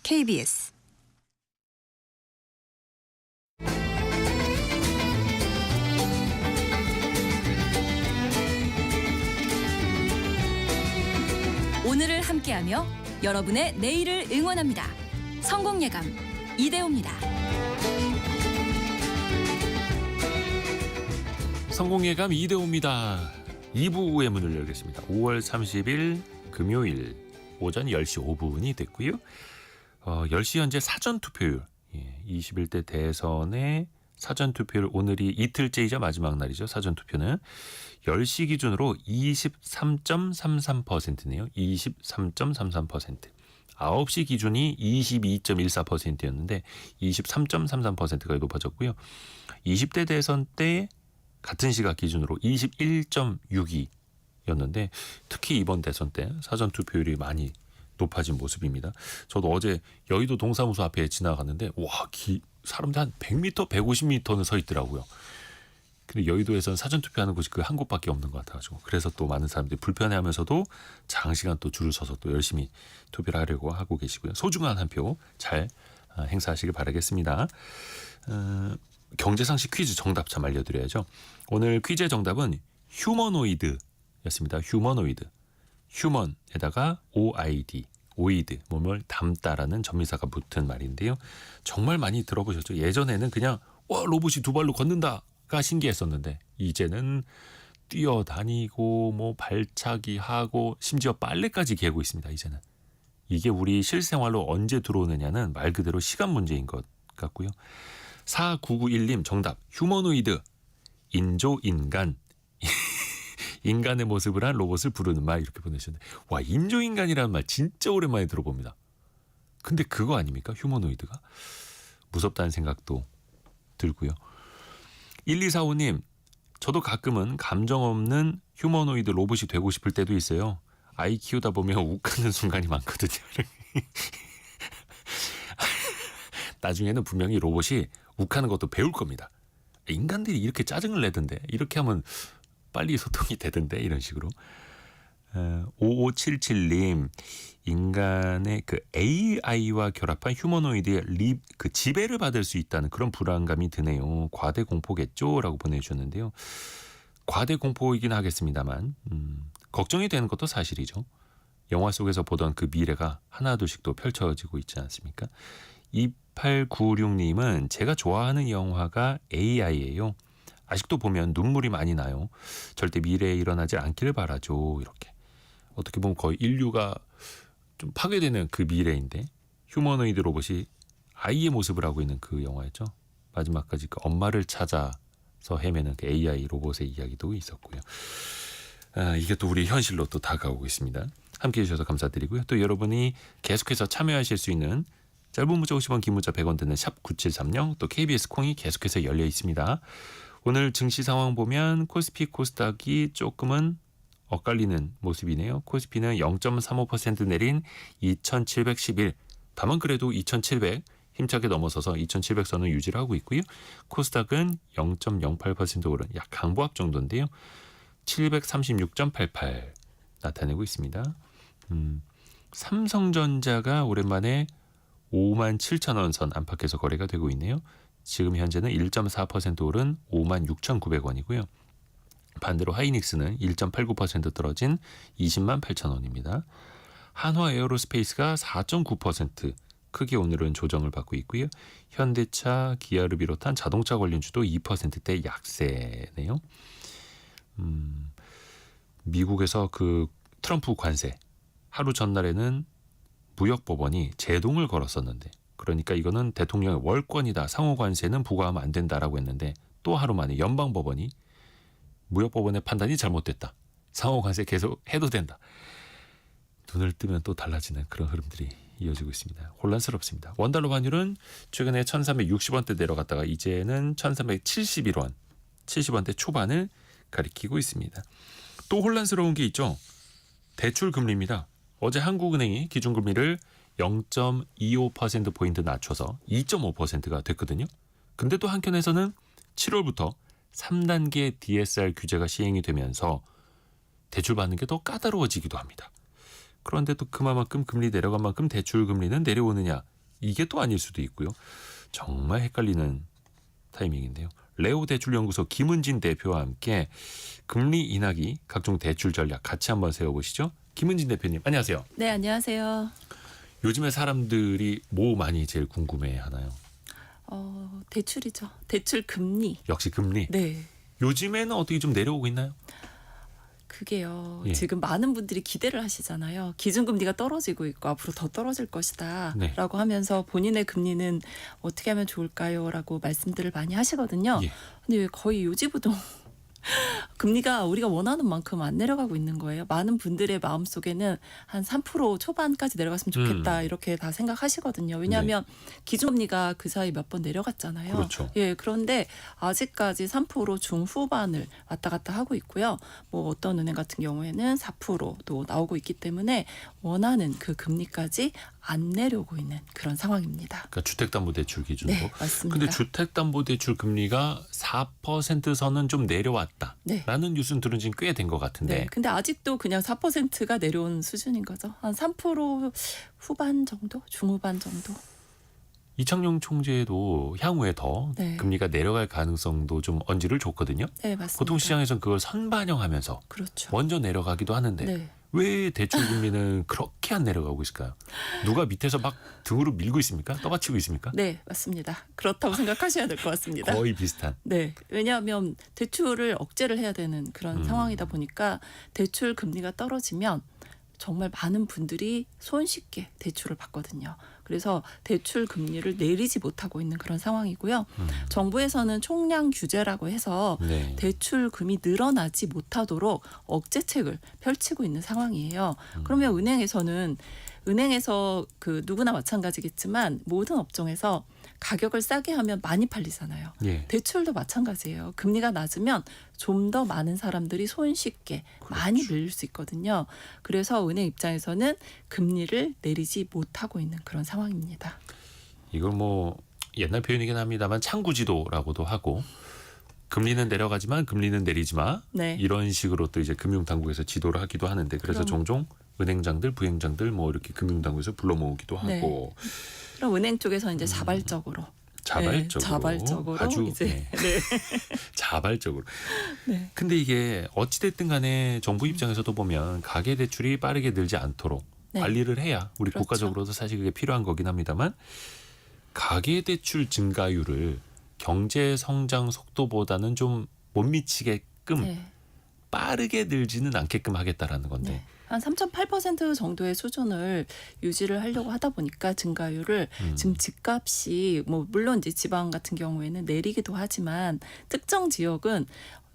KBS 오늘을 함께하며 여러분의 내일을 응원합니다. 성공예감 이대호입니다. 성공예감 이대호입니다. 2부의 문을 열겠습니다. 5월 30일 금요일 오전 10시 5분이 됐고요. 10시 현재 사전투표율 21대 대선의 사전투표율 오늘이 이틀째이자 마지막 날이죠. 사전투표는 10시 기준으로 23.33%네요. 23.33%. 9시 기준이 22.14%였는데 23.33%가 높아졌고요. 20대 대선 때 같은 시각 기준으로 21.62였는데 특히 이번 대선 때 사전투표율이 많이 높아진 모습입니다. 저도 어제 여의도 동사무소 앞에 지나갔는데 사람들 한 100m, 150m는 서 있더라고요. 근데 여의도에서는 사전투표하는 곳이 그 한 곳밖에 없는 것 같아가지고 그래서 또 많은 사람들이 불편해하면서도 장시간 또 줄을 서서 또 열심히 투표를 하려고 하고 계시고요. 소중한 한 표 잘 행사하시길 바라겠습니다. 경제상식 퀴즈 정답 참 알려드려야죠. 오늘 퀴즈의 정답은 휴머노이드였습니다. 휴머노이드. 휴먼에다가 OID. 오이드, 몸을 담다라는 전미사가 붙은 말인데요. 정말 많이 들어보셨죠? 예전에는 그냥 로봇이 두 발로 걷는다가 신기했었는데 이제는 뛰어다니고 뭐 발차기 하고 심지어 빨래까지 개고 있습니다. 이제는. 이게 우리 실생활로 언제 들어오느냐는 말 그대로 시간 문제인 것 같고요. 4991님 정답 휴머노이드 인조인간 인간의 모습을 한 로봇을 부르는 말 이렇게 보내주셨는데 인조인간이라는 말 진짜 오랜만에 들어봅니다. 근데 그거 아닙니까? 휴머노이드가? 무섭다는 생각도 들고요. 1245님 저도 가끔은 감정 없는 휴머노이드 로봇이 되고 싶을 때도 있어요. 아이 키우다 보면 욱하는 순간이 많거든요. 나중에는 분명히 로봇이 욱하는 것도 배울 겁니다. 인간들이 이렇게 짜증을 내던데 이렇게 하면 빨리 소통이 되던데 이런 식으로. 5577님 인간의 그 AI와 결합한 휴머노이드의 그 지배를 받을 수 있다는 그런 불안감이 드네요. 과대 공포겠죠? 라고 보내주셨는데요. 과대 공포이긴 하겠습니다만 걱정이 되는 것도 사실이죠. 영화 속에서 보던 그 미래가 하나둘씩 또 펼쳐지고 있지 않습니까? 2896님은 제가 좋아하는 영화가 AI예요. 아직도 보면 눈물이 많이 나요. 절대 미래에 일어나지 않기를 바라죠. 이렇게. 어떻게 보면 거의 인류가 좀 파괴되는 그 미래인데 휴머노이드 로봇이 아이의 모습을 하고 있는 그 영화였죠. 마지막까지 그 엄마를 찾아서 헤매는 그 AI 로봇의 이야기도 있었고요. 이게 또 우리 현실로 또 다가오고 있습니다. 함께해 주셔서 감사드리고요. 또 여러분이 계속해서 참여하실 수 있는 짧은 문자 50원, 긴 문자 100원 드는 샵 9730 또 KBS 콩이 계속해서 열려 있습니다. 오늘 증시 상황 보면 코스피 코스닥이 조금은 엇갈리는 모습이네요. 코스피는 0.35% 내린 2711. 다만 그래도 2700 힘차게 넘어서서 2700선을 유지를 하고 있고요. 코스닥은 0.08% 오른 약 강보합 정도인데요. 736.88 나타내고 있습니다. 삼성전자가 오랜만에 57,000원 선 안팎에서 거래가 되고 있네요. 지금 현재는 1.4% 오른 56,900원이고요. 반대로 하이닉스는 1.89% 떨어진 208,000원입니다. 한화 에어로스페이스가 4.9% 크게 오늘은 조정을 받고 있고요. 현대차, 기아를 비롯한 자동차 관련주도 2%대 약세네요. 미국에서 그 트럼프 관세 하루 전날에는 무역법원이 제동을 걸었었는데 그러니까 이거는 대통령의 월권이다. 상호 관세는 부과하면 안 된다라고 했는데 또 하루 만에 연방법원이 무역법원의 판단이 잘못됐다. 상호 관세 계속 해도 된다. 눈을 뜨면 또 달라지는 그런 흐름들이 이어지고 있습니다. 혼란스럽습니다. 원달러 환율은 최근에 1360원대 내려갔다가 이제는 1371원, 70원대 초반을 가리키고 있습니다. 또 혼란스러운 게 있죠. 대출 금리입니다. 어제 한국은행이 기준금리를 0.25%포인트 낮춰서 2.5%가 됐거든요. 근데 또 한켠에서는 7월부터 3단계 DSR 규제가 시행이 되면서 대출 받는 게 더 까다로워지기도 합니다. 그런데 또 그만큼 금리 내려간 만큼 대출 금리는 내려오느냐 이게 또 아닐 수도 있고요. 정말 헷갈리는 타이밍인데요. 레오 대출연구소 김은진 대표와 함께 금리 인하기 각종 대출 전략 같이 한번 세워보시죠. 김은진 대표님 안녕하세요. 네, 안녕하세요. 요즘에 사람들이 뭐 많이 제일 궁금해하나요? 대출이죠. 대출 금리. 역시 금리. 네. 요즘에는 어떻게 좀 내려오고 있나요? 그게요. 예. 지금 많은 분들이 기대를 하시잖아요. 기준금리가 떨어지고 있고 앞으로 더 떨어질 것이다. 네. 라고 하면서 본인의 금리는 어떻게 하면 좋을까요? 라고 말씀들을 많이 하시거든요. 예. 근데 왜 거의 요지부동 금리가 우리가 원하는 만큼 안 내려가고 있는 거예요. 많은 분들의 마음속에는 한 3% 초반까지 내려갔으면 좋겠다 이렇게 다 생각하시거든요. 왜냐하면 기준금리가 그 사이 몇 번 내려갔잖아요. 그렇죠. 예, 그런데 아직까지 3% 중후반을 왔다 갔다 하고 있고요. 뭐 어떤 은행 같은 경우에는 4%도 나오고 있기 때문에 원하는 그 금리까지 안 내려오고 있는 그런 상황입니다. 그러니까 주택담보대출 기준으로. 네, 맞습니다. 근데 주택담보대출 금리가 4% 선은 좀 내려왔다라는 네. 뉴스는 들은 지는 꽤 된 것 같은데 네, 근데 아직도 그냥 4%가 내려온 수준인 거죠. 한 3% 후반 정도, 중후반 정도. 이창용 총재도 향후에 더 네. 금리가 내려갈 가능성도 좀 언지를 줬거든요. 네, 맞습니다. 보통 시장에서는 그걸 선반영하면서 그렇죠. 먼저 내려가기도 하는데 네. 왜 대출 금리는 그렇게 안 내려가고 있을까요? 누가 밑에서 막 등으로 밀고 있습니까? 떠받치고 있습니까? 네, 맞습니다. 그렇다고 생각하셔야 될 것 같습니다. 거의 비슷한. 네, 왜냐하면 대출을 억제를 해야 되는 그런 상황이다 보니까 대출 금리가 떨어지면 정말 많은 분들이 손쉽게 대출을 받거든요. 그래서 대출 금리를 내리지 못하고 있는 그런 상황이고요. 정부에서는 총량 규제라고 해서 네. 대출금이 늘어나지 못하도록 억제책을 펼치고 있는 상황이에요. 그러면 은행에서 그 누구나 마찬가지겠지만 모든 업종에서 가격을 싸게 하면 많이 팔리잖아요. 예. 대출도 마찬가지예요. 금리가 낮으면 좀 더 많은 사람들이 손쉽게 많이 늘릴 수 있거든요. 그래서 은행 입장에서는 금리를 내리지 못하고 있는 그런 상황입니다. 이걸 뭐 옛날 표현이긴 합니다만 창구지도라고도 하고 금리는 내려가지만 금리는 내리지 마. 네. 이런 식으로 또 이제 금융당국에서 지도를 하기도 하는데 그래서 그럼. 종종 은행장들, 부행장들 뭐 이렇게 금융당국에서 불러 모으기도 네. 하고 그럼 은행 쪽에서 이제 자발적으로 자발적으로 아주 이제 네. 자발적으로. 네. 근데 이게 어찌됐든 간에 정부 입장에서도 보면 가계대출이 빠르게 늘지 않도록 네. 관리를 해야 우리 그렇죠. 국가적으로도 사실 그게 필요한 거긴 합니다만 가계대출 증가율을 경제 성장 속도보다는 좀 못 미치게끔 네. 빠르게 늘지는 않게끔 하겠다라는 건데 네. 한 3.8% 정도의 수준을 유지를 하려고 하다 보니까 증가율을 지금 집값이 뭐 물론 이제 지방 같은 경우에는 내리기도 하지만 특정 지역은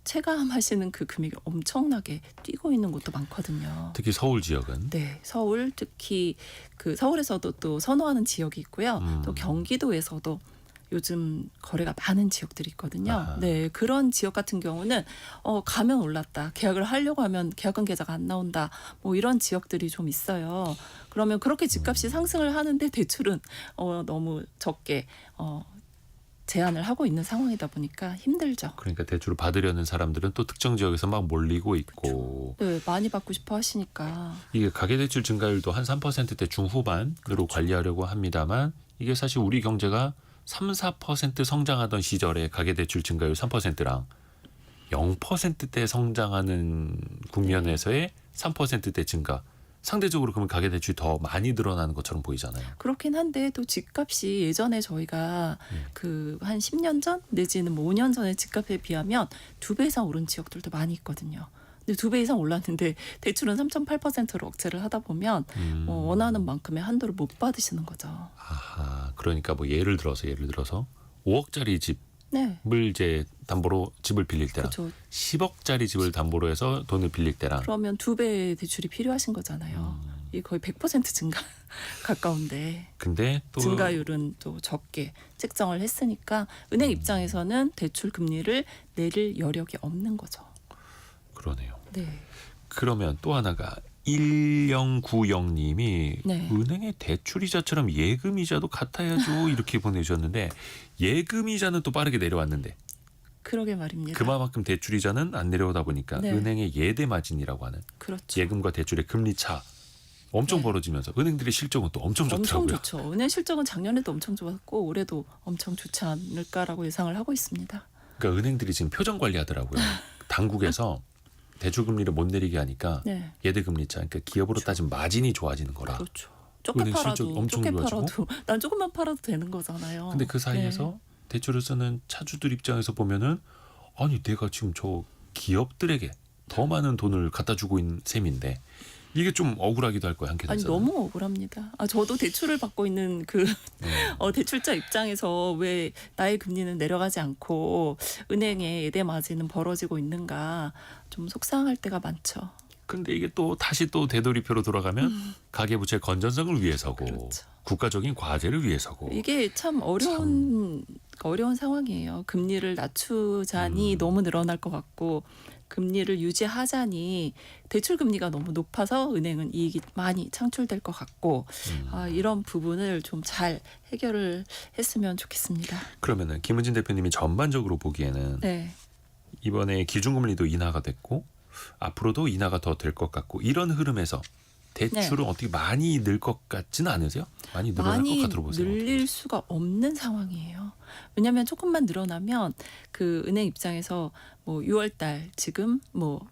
체감하시는 그 금액이 엄청나게 뛰고 있는 곳도 많거든요. 특히 서울 지역은 네, 서울 특히 그 서울에서도 또 선호하는 지역이 있고요. 또 경기도에서도 요즘 거래가 많은 지역들이 있거든요. 아하. 네, 그런 지역 같은 경우는 가면 올랐다. 계약을 하려고 하면 계약금 계좌가 안 나온다. 뭐 이런 지역들이 좀 있어요. 그러면 그렇게 집값이 상승을 하는데 대출은 너무 적게 제한을 하고 있는 상황이다 보니까 힘들죠. 그러니까 대출을 받으려는 사람들은 또 특정 지역에서 막 몰리고 있고 네, 많이 받고 싶어 하시니까. 이게 가계대출 증가율도 한 3%대 중후반으로 그렇죠. 관리하려고 합니다만 이게 사실 우리 경제가 3, 4% 성장하던 시절에 가계대출 증가율 3%랑 0%대 성장하는 국면에서의 3%대 증가. 상대적으로 그러면 가계대출이 더 많이 늘어나는 것처럼 보이잖아요. 그렇긴 한데 또 집값이 예전에 저희가 그 한 10년 전 내지는 뭐 5년 전에 집값에 비하면 2배 이상 오른 지역들도 많이 있거든요. 근데 2배 이상 올랐는데 대출은 3.8%로 억제를 하다 보면 원하는 만큼의 한도를 못 받으시는 거죠. 아하, 그러니까 뭐 예를 들어서 5억짜리 집을 네. 이제 담보로 집을 빌릴 때랑 그렇죠. 10억짜리 집을 담보로 해서 돈을 빌릴 때랑 그러면 2배의 대출이 필요하신 거잖아요. 이게 거의 100% 증가 가까운데 근데 또 증가율은 또 적게 책정을 했으니까 은행 입장에서는 대출 금리를 내릴 여력이 없는 거죠. 그러네요. 네. 그러면 또 하나가 1090님이 네. 은행의 대출이자처럼 예금이자도 같아야죠 이렇게 보내주셨는데 예금이자는 또 빠르게 내려왔는데 그러게 말입니다. 그만큼 대출이자는 안 내려오다 보니까 네. 은행의 예대 마진이라고 하는 그렇죠. 예금과 대출의 금리 차 엄청 네. 벌어지면서 은행들의 실적은 또 엄청 엄청 좋더라고요. 좋죠. 은행 실적은 작년에도 엄청 좋았고 올해도 엄청 좋지 않을까라고 예상을 하고 있습니다. 그러니까 은행들이 지금 표정 관리하더라고요. 당국에서 대출 금리를 못 내리게 하니까 네. 예대금리차, 그러니까 기업으로 따지면 마진이 좋아지는 거라. 그렇죠. 좁게 은행 실적 팔아도 엄청 좁게 좋아지고. 팔아도 난 조금만 팔아도 되는 거잖아요. 근데 그 사이에서 네. 대출을 쓰는 차주들 입장에서 보면은 아니 내가 지금 저 기업들에게 더 많은 돈을 갖다 주고 있는 셈인데 이게 좀 억울하기도 할 거예요. 아니 한켠에서는. 너무 억울합니다. 저도 대출을 받고 있는 그 대출자 입장에서 왜 나의 금리는 내려가지 않고 은행의 예대 마진은 벌어지고 있는가 좀 속상할 때가 많죠. 근데 이게 또 다시 또 되돌이표로 돌아가면 가계부채 건전성을 위해서고 그렇죠. 국가적인 과제를 위해서고 이게 참 어려운 상황이에요. 금리를 낮추자니 너무 늘어날 것 같고 금리를 유지하자니 대출 금리가 너무 높아서 은행은 이익이 많이 창출될 것 같고 이런 부분을 좀 잘 해결을 했으면 좋겠습니다. 그러면은 김은진 대표님이 전반적으로 보기에는 네. 이번에 기준금리도 인하가 됐고 앞으로도 인하가 더 될 것 같고 이런 흐름에서 대출은 어떻게 많이 늘 것 같지는 않으세요? 많이 늘어날 것 많이 같아 보세요. 늘릴 수가 없는 상황이에요. 왜냐하면 조금만 늘어나면 그 은행 입장에서 뭐 6월달 지금 뭐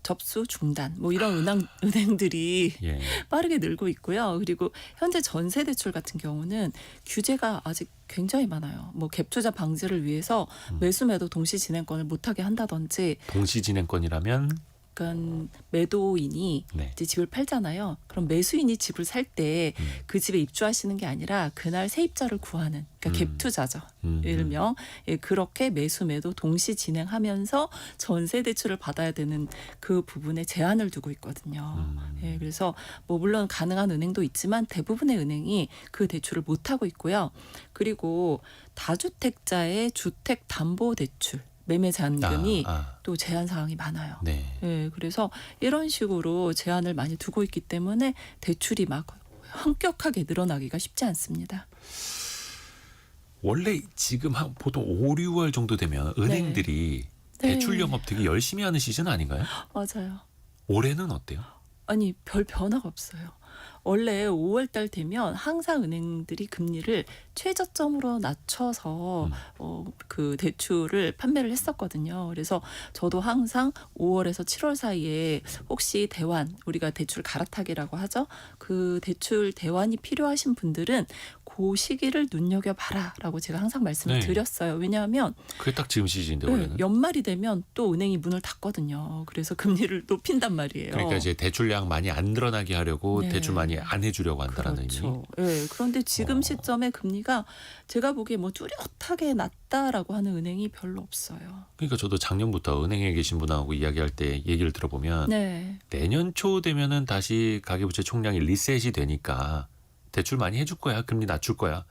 접수 중단 뭐 이런 은행들이 예. 빠르게 늘고 있고요. 그리고 현재 전세 대출 같은 경우는 규제가 아직 굉장히 많아요. 뭐 갭 투자 방지를 위해서 매수 매도 동시 진행권을 못하게 한다든지, 동시 진행권이라면 그러니까 매도인이 네. 이제 집을 팔잖아요. 그럼 매수인이 집을 살 때 그 집에 입주하시는 게 아니라 그날 세입자를 구하는, 그러니까 갭 투자죠. 일명 그렇게 매수 매도 동시 진행하면서 전세 대출을 받아야 되는 그 부분에 제한을 두고 있거든요. 그래서 뭐 물론 가능한 은행도 있지만 대부분의 은행이 그 대출을 못 하고 있고요. 그리고 다주택자의 주택 담보 대출 매매 잔금이 또 제한 사항이 많아요. 네. 그래서 이런 식으로 제한을 많이 두고 있기 때문에 대출이 막 현격하게 늘어나기가 쉽지 않습니다. 원래 지금 한 보통 5, 6월 정도 되면 은행들이 네. 대출 영업 되게 열심히 하는 시즌 아닌가요? 맞아요. 올해는 어때요? 아니 별 변화가 없어요. 원래 5월 달 되면 항상 은행들이 금리를 최저점으로 낮춰서 그 대출을 판매를 했었거든요. 그래서 저도 항상 5월에서 7월 사이에 혹시 대환, 우리가 대출 갈아타기라고 하죠. 그 대출 대환이 필요하신 분들은 그 시기를 눈여겨봐라라고 제가 항상 말씀을 네. 드렸어요. 왜냐하면 그게 딱 지금 시즌인데 원래는. 연말이 되면 또 은행이 문을 닫거든요. 그래서 금리를 높인단 말이에요. 그러니까 이제 대출량 많이 안 늘어나게 하려고 네. 대출 많이 안 해주려고 한다는 의미. 그렇죠. 그런데 지금 시점에 금리가 제가 보기에 뭐 뚜렷하게 낮다라고 하는 은행이 별로 없어요. 그러니까 저도 작년부터 은행에 계신 분하고 이야기할 때 얘기를 들어보면 네. 내년 초 되면은 다시 가계부채 총량이 리셋이 되니까 대출 많이 해줄 거야. 금리 낮출 거야.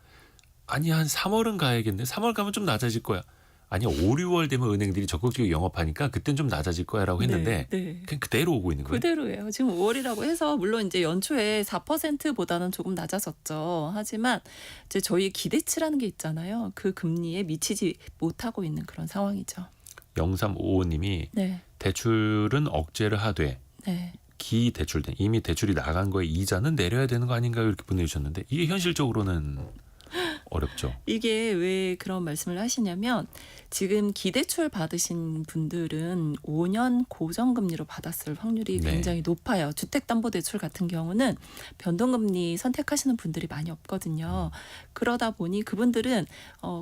아니 한 3월은 가야겠네. 3월 가면 좀 낮아질 거야. 아니 5, 6월 되면 은행들이 적극적으로 영업하니까 그땐 좀 낮아질 거야라고 했는데 네. 그냥 그대로 오고 있는 거예요. 그대로예요. 지금 5월이라고 해서 물론 이제 연초에 4%보다는 조금 낮아졌죠. 하지만 이제 저희 기대치라는 게 있잖아요. 그 금리에 미치지 못하고 있는 그런 상황이죠. 0355님이 네. 대출은 억제를 하되 네. 기대출된 이미 대출이 나간 거에 이자는 내려야 되는 거 아닌가요? 이렇게 보내주셨는데 이게 현실적으로는 어렵죠. 이게 왜 그런 말씀을 하시냐면 지금 기대출 받으신 분들은 5년 고정금리로 받았을 확률이 네. 굉장히 높아요. 주택담보대출 같은 경우는 변동금리 선택하시는 분들이 많이 없거든요. 그러다 보니 그분들은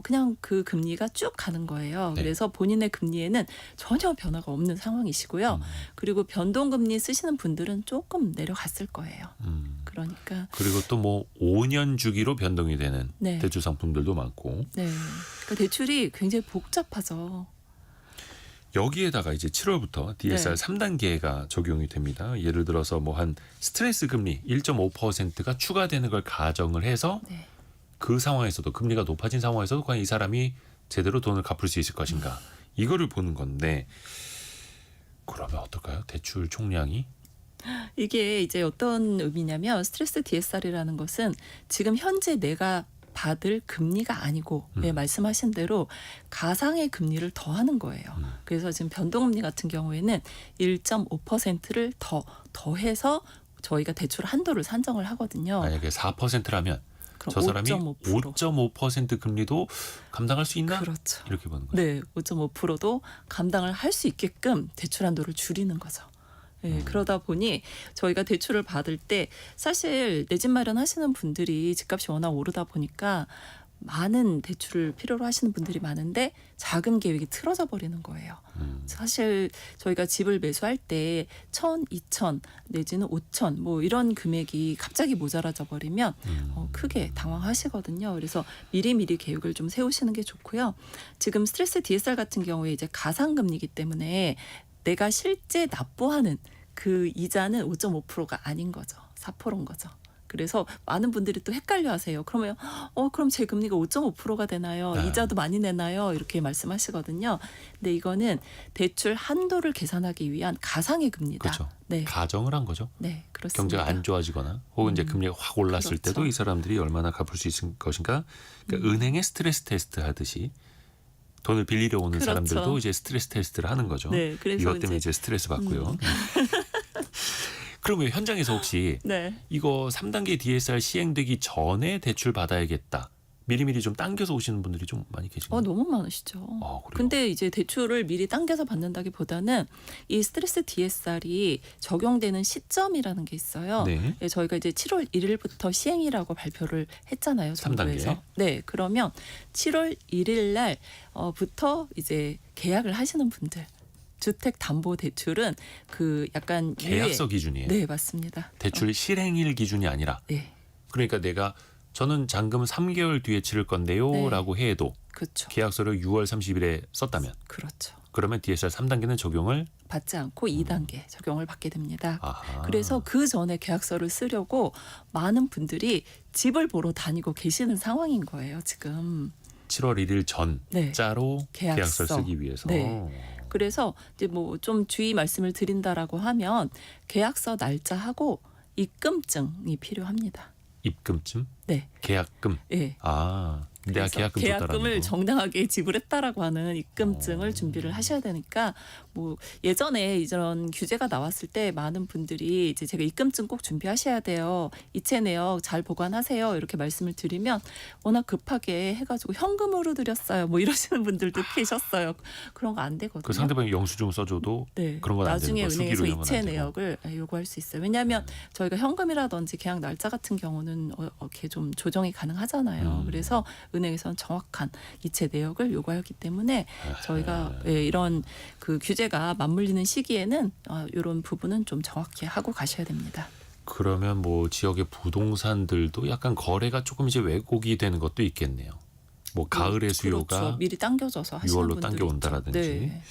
그냥 그 금리가 쭉 가는 거예요. 네. 그래서 본인의 금리에는 전혀 변화가 없는 상황이시고요. 그리고 변동금리 쓰시는 분들은 조금 내려갔을 거예요. 그러니까 그리고 또 뭐 5년 주기로 변동이 되는 네. 대출 상품들도 많고 네. 그러니까 대출이 굉장히 복잡하죠. 여기에다가 이제 7월부터 DSR 네. 3단계가 적용이 됩니다. 예를 들어서 뭐 한 스트레스 금리 1.5%가 추가되는 걸 가정을 해서 네. 그 상황에서도 금리가 높아진 상황에서도 과연 이 사람이 제대로 돈을 갚을 수 있을 것인가 이거를 보는 건데 그러면 어떨까요? 대출 총량이 이게 이제 어떤 의미냐면 스트레스 DSR이라는 것은 지금 현재 내가 받을 금리가 아니고 말씀하신 대로 가상의 금리를 더하는 거예요. 그래서 지금 변동금리 같은 경우에는 1.5%를 더해서 저희가 대출 한도를 산정을 하거든요. 만약에 4%라면 그럼 저 사람이 5.5%. 5.5% 금리도 감당할 수 있나? 그렇죠. 이렇게 보는 거죠. 네, 5.5%도 감당을 할 수 있게끔 대출 한도를 줄이는 거죠. 네, 그러다 보니 저희가 대출을 받을 때 사실 내 집 마련하시는 분들이 집값이 워낙 오르다 보니까 많은 대출을 필요로 하시는 분들이 많은데 자금 계획이 틀어져 버리는 거예요. 사실 저희가 집을 매수할 때 1,000, 2,000 내지는 5,000 뭐 이런 금액이 갑자기 모자라져 버리면 크게 당황하시거든요. 그래서 미리미리 계획을 좀 세우시는 게 좋고요. 지금 스트레스 DSR 같은 경우에 이제 가상금리이기 때문에 내가 실제 납부하는 그 이자는 5.5%가 아닌 거죠. 4%인 거죠. 그래서 많은 분들이 또 헷갈려 하세요. 그러면 그럼 제 금리가 5.5%가 되나요? 네. 이자도 많이 내나요? 이렇게 말씀하시거든요. 근데 이거는 대출 한도를 계산하기 위한 가상의 금리다. 그렇죠. 네. 가정을 한 거죠. 네, 그렇습니다. 경제가 안 좋아지거나 혹은 이제 금리가 확 올랐을 그렇죠. 때도 이 사람들이 얼마나 갚을 수 있을 것인가. 그러니까 은행에 스트레스 테스트 하듯이 돈을 빌리러 오는 그렇죠. 사람들도 이제 스트레스 테스트를 하는 거죠. 네, 그래서 이것 때문에 이제 스트레스 받고요. 그러면 현장에서 혹시 네. 이거 3단계 DSR 시행되기 전에 대출 받아야겠다. 미리미리 좀 당겨서 오시는 분들이 좀 많이 계신가요? 너무 많으시죠. 아, 그래요? 근데 이제 대출을 미리 당겨서 받는다기보다는 이 스트레스 DSR이 적용되는 시점이라는 게 있어요. 네. 네, 저희가 이제 7월 1일부터 시행이라고 발표를 했잖아요. 3단계. 정부에서. 네, 그러면 7월 1일 날부터 이제 계약을 하시는 분들 주택담보대출은 그 약간 계약서 기준이에요. 네, 맞습니다. 대출 실행일 기준이 아니라. 네, 그러니까 내가 저는 잔금 3개월 뒤에 치를 건데요 네. 라고 해도 그렇죠. 계약서를 6월 30일에 썼다면 그렇죠. 그러면 DSR 3단계는 적용을 받지 않고 2단계 적용을 받게 됩니다. 아하. 그래서 그 전에 계약서를 쓰려고 많은 분들이 집을 보러 다니고 계시는 상황인 거예요, 지금. 7월 1일 네. 전자로 계약서. 계약서를 쓰기 위해서. 네. 그래서 이제 뭐 좀 주의 말씀을 드린다라고 하면 계약서 날짜하고 입금증이 필요합니다. 입금증? 네. 계약금? 네. 아, 내가 그래서 계약금 줬다라는 계약금을 거. 정당하게 지불했다라고 하는 입금증을 준비를 하셔야 되니까 뭐 예전에 이런 규제가 나왔을 때 많은 분들이 이제 제가 입금증 꼭 준비하셔야 돼요. 이체 내역 잘 보관하세요. 이렇게 말씀을 드리면 워낙 급하게 해가지고 현금으로 드렸어요. 뭐 이러시는 분들도 계셨어요. 그런 거 안 되거든요. 그 상대방이 영수증 써줘도 네. 그런 건 안 되는 나중에 거예요. 은행에서 수기로 이런 건 이체 안 되고. 내역을 요구할 수 있어요. 왜냐하면 저희가 현금이라든지 계약 날짜 같은 경우는 이렇게 좀 조정이 가능하잖아요. 그래서 은행에서는 정확한 이체 내역을 요구하기 때문에 저희가 이런 그 규제가 맞물리는 시기에는 이런 부분은 좀 정확히 하고 가셔야 됩니다. 그러면 뭐 지역의 부동산들도 약간 거래가 조금 이제 왜곡이 되는 것도 있겠네요. 뭐 가을의 수요가 그렇죠. 미리 당겨져서 하시는 6월로 분들이 당겨온다라든지. 있죠. 네.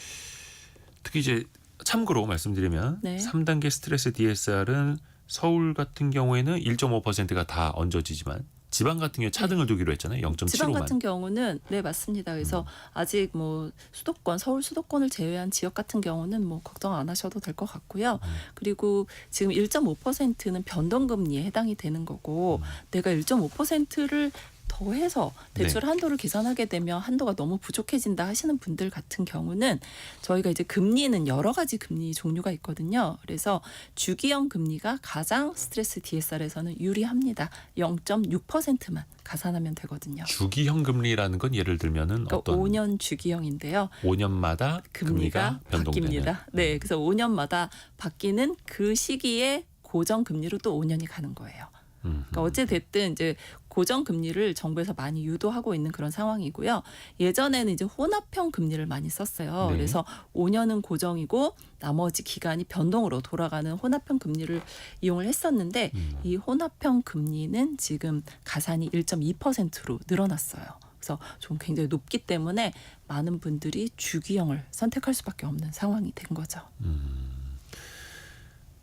특히 이제 참고로 말씀드리면 네. 3단계 스트레스 DSR은 서울 같은 경우에는 1.5%가 다 얹어지지만 지방 같은 경우 차등을 두기로 했잖아요. 0.75만. 지방 같은 경우는 네 맞습니다. 그래서 아직 뭐 수도권 서울 수도권을 제외한 지역 같은 경우는 뭐 걱정 안 하셔도 될 것 같고요. 그리고 지금 1.5%는 변동금리에 해당이 되는 거고 내가 1.5%를 더해서 대출 네. 한도를 계산하게 되면 한도가 너무 부족해진다 하시는 분들 같은 경우는 저희가 이제 금리는 여러 가지 금리 종류가 있거든요. 그래서 주기형 금리가 가장 스트레스 DSR에서는 유리합니다. 0.6%만 가산하면 되거든요. 주기형 금리라는 건 예를 들면은 그러니까 어떤 5년 주기형인데요. 5년마다 금리가 변동되는. 바뀝니다. 네, 그래서 5년마다 바뀌는 그 시기에 고정 금리로 또 5년이 가는 거예요. 그러니까 어찌 됐든 이제 고정 금리를 정부에서 많이 유도하고 있는 그런 상황이고요. 예전에는 이제 혼합형 금리를 많이 썼어요. 네. 그래서 5년은 고정이고 나머지 기간이 변동으로 돌아가는 혼합형 금리를 이용을 했었는데 이 혼합형 금리는 지금 가산이 1.2%로 늘어났어요. 그래서 좀 굉장히 높기 때문에 많은 분들이 주기형을 선택할 수밖에 없는 상황이 된 거죠.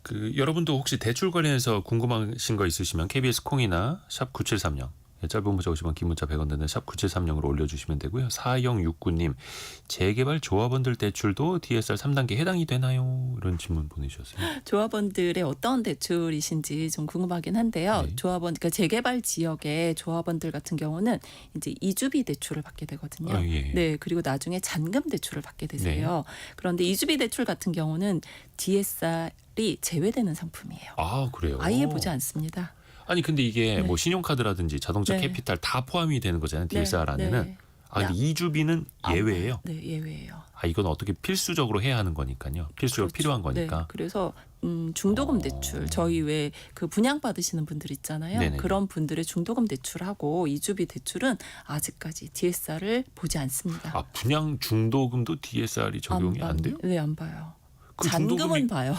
그 여러분도 혹시 대출 관련해서 궁금하신 거 있으시면 KBS 콩이나 샵 9730 짧은 문자 50원 긴 문자 100원 되는 샵 9730으로 올려주시면 되고요. 4069님 재개발 조합원들 대출도 DSR 3단계 해당이 되나요? 이런 질문 보내주셨어요. 조합원들의 어떤 대출이신지 좀 궁금하긴 한데요. 네. 조합원, 그러니까 재개발 지역의 조합원들 같은 경우는 이제 이주비 대출을 받게 되거든요. 예. 네, 그리고 나중에 잔금 대출을 받게 되세요. 그런데 이주비 대출 같은 경우는 DSR 제외되는 상품이에요. 아, 그래요? 아예 보지 않습니다. 아니 근데 이게 네. 뭐 신용카드라든지 자동차 네. 캐피탈 다 포함이 되는 거잖아요. DSR 안에는. 네. 아, 근데 이주비는 예외예요. 네, 예외예요. 아, 이건 어떻게 필수적으로 해야 하는 거니까요. 필수적으로 그렇죠. 필요한 거니까. 네, 그래서 중도금 대출 저희 왜 그 분양 받으시는 분들 있잖아요. 네네. 그런 분들의 중도금 대출하고 이주비 대출은 아직까지 DSR을 보지 않습니다. 아, 분양 중도금도 DSR이 적용이 안 돼요? 네, 안 봐요. 그 잔금은 봐요.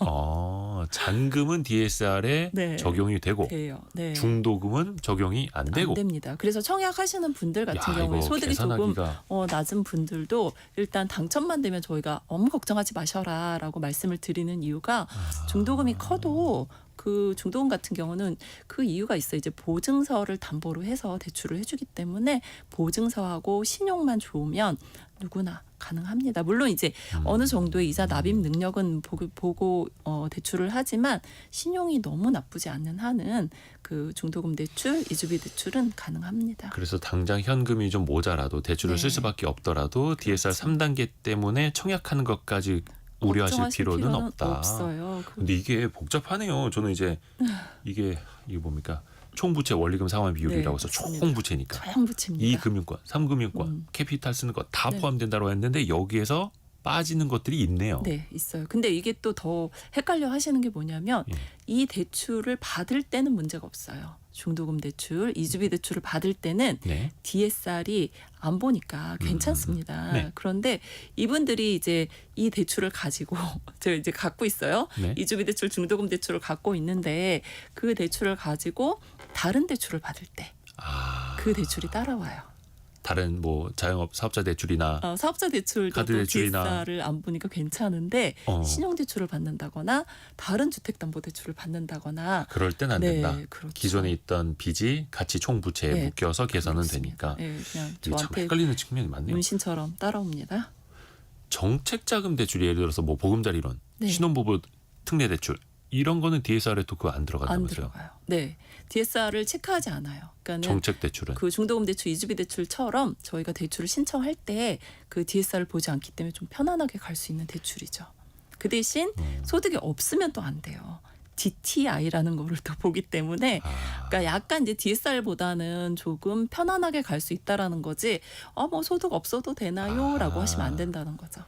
아, 잔금은 DSR에 네. 적용이 되고 돼요. 네. 중도금은 적용이 안 되고. 안 됩니다. 그래서 청약하시는 분들 같은 경우에 이거 소득이 조금 계산하기가 낮은 분들도 일단 당첨만 되면 저희가 너무 걱정하지 마셔라라고 말씀을 드리는 이유가 중도금이 커도 그 중도금 같은 경우는 그 이유가 있어요. 이제 보증서를 담보로 해서 대출을 해주기 때문에 보증서하고 신용만 좋으면 누구나 가능합니다. 물론 이제 어느 정도의 이자 납입 능력은 보고 대출을 하지만 신용이 너무 나쁘지 않는 한은 그 중도금 대출, 이주비 대출은 가능합니다. 그래서 당장 현금이 좀 모자라도 대출을 네. 쓸 수밖에 없더라도 DSR 3단계 때문에 청약하는 것까지 우려하실 걱정하실 필요는 없다. 없어요. 근데 이게 복잡하네요. 저는 이제 이게 뭡니까? 총부채 원리금 상환 비율이라고 해서 맞습니다. 총부채니까 소형부채입니다. 2금융권, 3금융권, 캐피탈 쓰는 거 다 네. 포함된다고 했는데 여기에서 빠지는 것들이 있네요. 네, 있어요. 근데 이게 또 더 헷갈려 하시는 게 뭐냐면 예. 이 대출을 받을 때는 문제가 없어요. 중도금 대출, 이주비 대출을 받을 때는 네. DSR이 안 보니까 괜찮습니다. 네. 그런데 이분들이 이제 이 대출을 가지고 제가 이제 갖고 있어요. 네. 이주비 대출, 중도금 대출을 갖고 있는데 그 대출을 가지고 다른 대출을 받을 때 그 대출이 따라와요. 다른 뭐 자영업 사업자 대출이나 사업자 대출도 카드 대출이나. DSR을 안 보니까 괜찮은데 신용 대출을 받는다거나 다른 주택담보대출을 받는다거나 그럴 땐 안 된다. 그렇죠. 기존에 있던 빚이 같이 총부채에 네, 묶여서 계산은 그렇습니다. 되니까 네, 그냥 이게 참 저한테 헷갈리는 측면이 많네요. 문신처럼 따라옵니다. 정책자금 대출이 예를 들어서 뭐 보금자리론, 네. 신혼부부 특례 대출 이런 거는 DSR에 또 그거 안 안 들어간다면서요? 들어가요. 네, DSR을 체크하지 않아요. 그러니까는 정책 대출은 그 중도금 대출, 이주비 대출처럼 저희가 대출을 신청할 때 그 DSR을 보지 않기 때문에 좀 편안하게 갈 수 있는 대출이죠. 그 대신 소득이 없으면 또 안 돼요. DTI라는 거를 또 보기 때문에 그러니까 약간 이제 DSR보다는 조금 편안하게 갈 수 있다라는 거지. 뭐 소득 없어도 되나요?라고 하시면 안 된다는 거죠.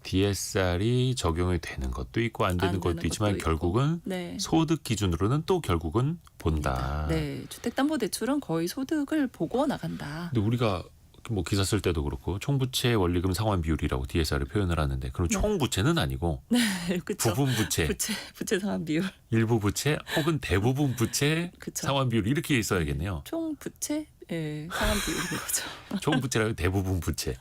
DSR이 적용이 되는 것도 있고 안 되는 것도 있지만 것도 있고. 결국은 네. 소득 기준으로는 또 결국은 본다. 네, 주택담보대출은 거의 소득을 보고 나간다. 근데 우리가 뭐 기사 쓸 때도 그렇고 총부채 원리금 상환 비율이라고 DSR을 표현을 하는데 그럼 총부채는 아니고 그렇죠. 부분 부채, 부채 상환 비율. 일부 부채 혹은 대부분 부채 그쵸. 상환 비율 이렇게 있어야겠네요. 총 부채 상환 비율인 거죠. 총부채라고 대부분 부채.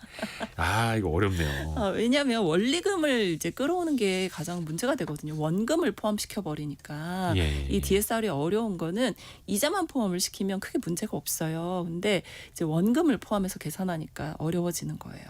아, 이거 어렵네요. 왜냐하면 원리금을 이제 끌어오는 게 가장 문제가 되거든요. 원금을 포함시켜 버리니까 예. 이 DSR이 어려운 거는 이자만 포함을 시키면 크게 문제가 없어요. 근데 이제 원금을 포함해서 계산하니까 어려워지는 거예요.